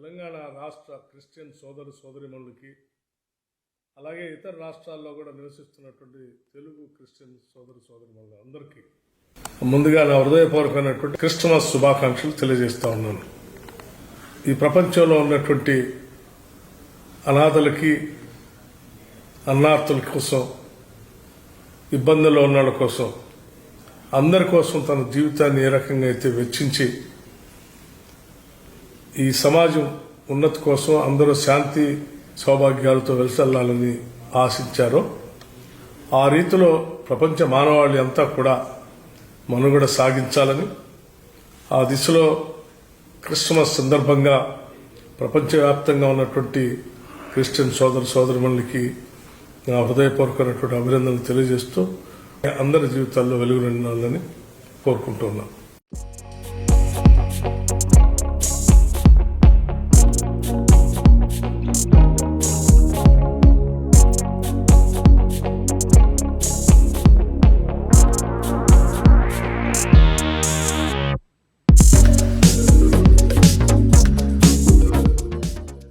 తెలంగాణ రాష్ట్ర క్రిస్టియన్ సోదరిమణులకి అలాగే ఇతర రాష్ట్రాల్లో కూడా నివసిస్తున్నటువంటి తెలుగు క్రిస్టియన్ సోదరిమణులు అందరికీ ముందుగా నా హృదయపూర్వకమైనటువంటి క్రిస్టమస్ శుభాకాంక్షలు తెలియజేస్తా ఉన్నాను. ఈ ప్రపంచంలో ఉన్నటువంటి అనాథలకి అన్నార్థుల కోసం, ఇబ్బందుల్లో ఉన్న వాళ్ళ కోసం, అందరి కోసం తన జీవితాన్ని ఏ రకంగా అయితే వెచ్చించి ఈ సమాజం ఉన్నతి కోసం అందరూ శాంతి సౌభాగ్యాలతో వెలిసెల్లాలని ఆశించారో ఆ రీతిలో ప్రపంచ మానవాళి అంతా కూడా మనుగడ సాగించాలని, ఆ దిశలో క్రిస్మస్ సందర్భంగా ప్రపంచవ్యాప్తంగా ఉన్నటువంటి క్రిస్టియన్ సోదరిమణులకి నా హృదయపూర్వకమైనటువంటి అభినందనలు తెలియజేస్తూ అందరి జీవితాల్లో వెలుగు నిండాలని కోరుకుంటున్నాను.